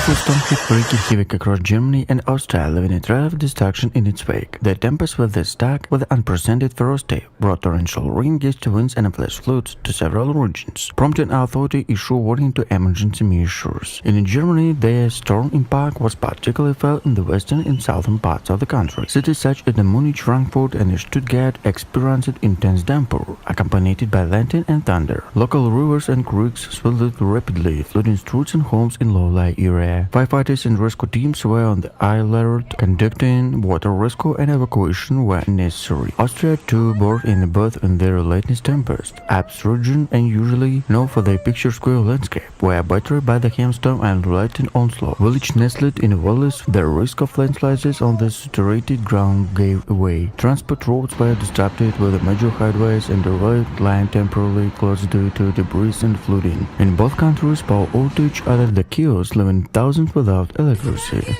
powerful storm hit wreaking havoc across Germany and Austria, leaving a trail of destruction in its wake. The tempest with this stack with unprecedented ferocity brought torrential ringgit winds and flash flutes to several regions, prompting authorities to issue warning to emergency measures. In Germany, the storm impact was particularly felt in the western and southern parts of the country. Cities such as Munich, Frankfurt, and Stuttgart experienced intense downpour, accompanied by lightning and thunder. Local rivers and creeks swelled rapidly, flooding streets and homes in low-lying areas. Firefighters and rescue teams were on the alert, conducting water rescue and evacuation where necessary. Austria too bore in both in their latest tempest. Alps region, and usually known for their picturesque landscape, were battered by the hailstorm and related Onslaught Village nestled in Wallace. The risk of landslides on the saturated ground gave way. Transport routes were disrupted with the major highways and the rail line temporarily closed due to debris and flooding. In both countries, power outage added the chaos, leaving thousands without electricity.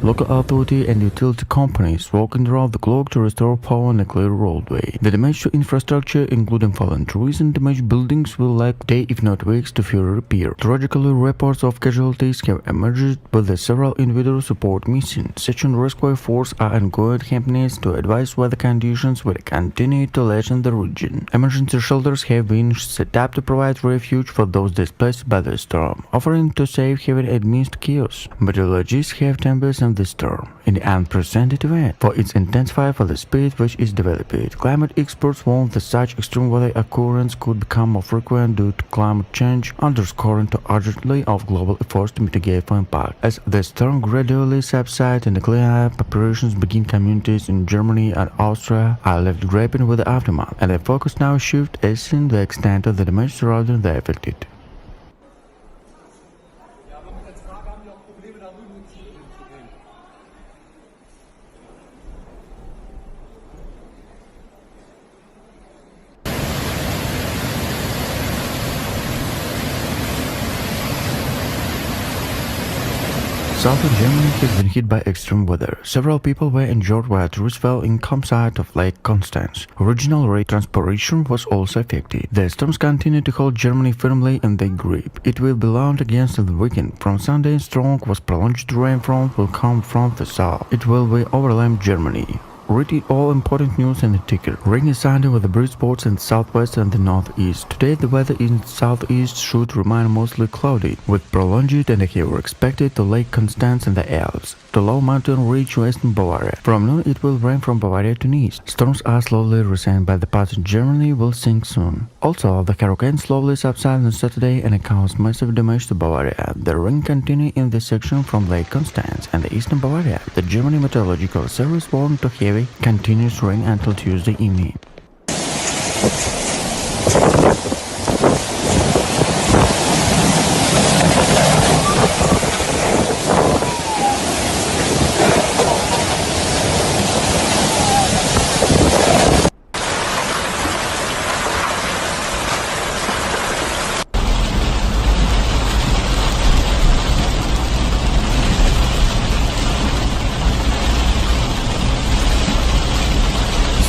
Local authority and utility companies working around the clock to restore power and a clear roadway. The damage to infrastructure, including fallen trees and damaged buildings, will take days if not weeks to fully repair. Tragically, reports of casualties have emerged, with the several individual support missing. Search and rescue efforts are ongoing companies to advise weather conditions will continue to lessen the region. Emergency shelters have been set up to provide refuge for those displaced by the storm, offering to save heaven amidst chaos. Meteorologists have tempests the storm in the unprecedented event for its intensify for the speed which is developed. Climate experts warn that such extreme weather occurrences could become more frequent due to climate change, underscoring the urgency of global efforts to mitigate the impact. As the storm gradually subsides and the cleanup operations begin, communities in Germany and Austria are left grappling with the aftermath, and the focus now shifts as in the extent of the damage surrounding the affected. Southern Germany has been hit by extreme weather. Several people were injured while trees fell in campsite of Lake Constance. Regional rail transportation was also affected. The storms continue to hold Germany firmly in their grip. It will be launched against the weekend. From Sunday, strong was prolonged rain front will come from the south. It will be overwhelm Germany. Read all important news in the ticker. Rainy Sunday with the brisk spots in the southwest and the northeast. Today the weather in the southeast should remain mostly cloudy, with prolonged and heavy expected to Lake Constance and the Alps, to low mountain ridge western Bavaria. From noon it will rain from Bavaria to east. Storms are slowly receding, but the path in Germany will sink soon. Also, the hurricane slowly subsides on Saturday and causes massive damage to Bavaria. The rain continues in this section from Lake Constance and the eastern Bavaria. The German Meteorological Service warned to heavy continuous rain until Tuesday evening.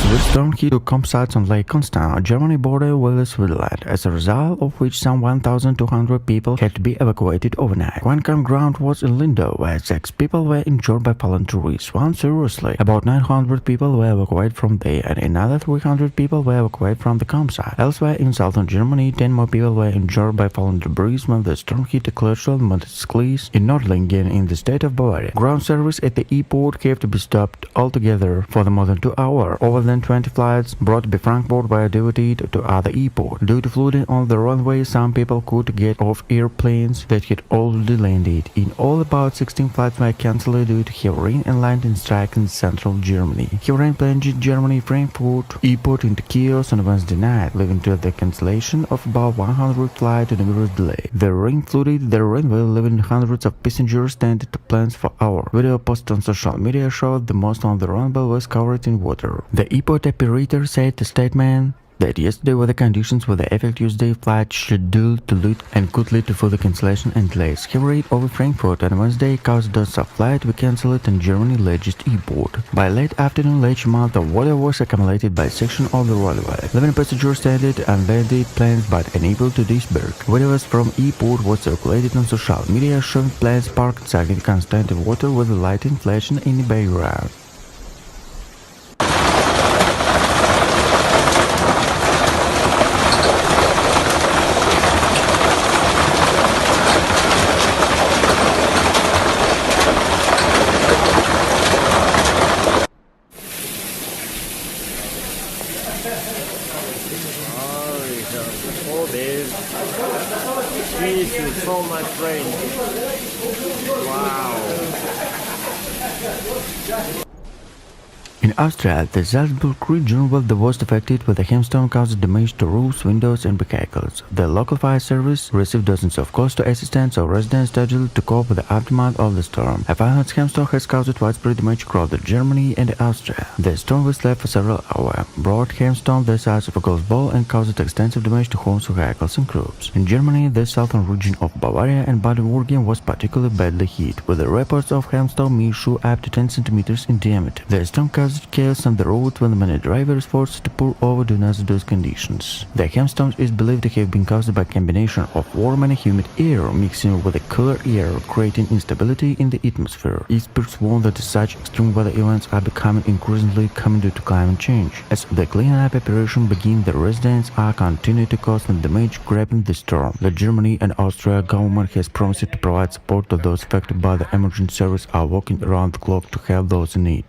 The storm hit two campsites on Lake Constance, Germany border with Switzerland, as a result of which some 1,200 people had to be evacuated overnight. One campground was in Lindau, where 6 people were injured by fallen trees, one seriously. About 900 people were evacuated from there, and another 300 people were evacuated from the campsite. Elsewhere in southern Germany, 10 more people were injured by fallen debris when the storm hit a Klötzl Montesklis in Nordlingen in the state of Bavaria. Ground service at the airport had to be stopped altogether for more than 2 hours. Over than 20 20 flights brought to Frankfurt were diverted to other airports. Due to flooding on the runway, some people could get off airplanes that had already landed. In all, about 16 flights were cancelled due to heavy rain and lightning strike in central Germany. Heavy rain plunged Germany Frankfurt airport into chaos on Wednesday night, leading to the cancellation of about 100 flights and numerous delays. The rain flooded the runway, leaving hundreds of passengers stranded to planes for hours. Video posted on social media showed the most on the runway was covered in water. The airport operator said a statement that yesterday weather conditions were the effect Tuesday flight scheduled to lead and could lead to further cancellation and delays. Heavy rain over Frankfurt on Wednesday caused dozens of flights were cancelled in Germany's largest airport. By late afternoon, large amount of water was accumulated by a section of the runway, leaving passengers stranded and landed planes but unable to disembark. Videos from airport was circulated on social media showing planes parked inside constant water with the lightning flashing in the background. Oh, there's Jesus, so much rain. Wow. In Austria, the Salzburg region was the worst affected, with the hailstorm caused damage to roofs, windows, and vehicles. The local fire service received dozens of calls to assistance of residents scheduled to cope with the aftermath of the storm. A violent hailstorm has caused widespread damage across Germany and Austria. The storm was left for several hours. Broad hailstorm the size of a golf ball and caused extensive damage to homes, vehicles, and crops. In Germany, the southern region of Bavaria and Baden-Württemberg was particularly badly hit, with the reports of hailstorm may show up to 10 centimeters in diameter. The storm caused chaos on the road when many drivers forced to pull over due to hazardous conditions. The hailstorm is believed to have been caused by a combination of warm and humid air mixing with the cooler air, creating instability in the atmosphere. Experts warn that such extreme weather events are becoming increasingly common due to climate change. As the cleanup operation begins, the residents are continuing to cause damage grabbing the storm. The Germany and Austria government has promised to provide support to those affected by the emergency service are working around the clock to help those in need.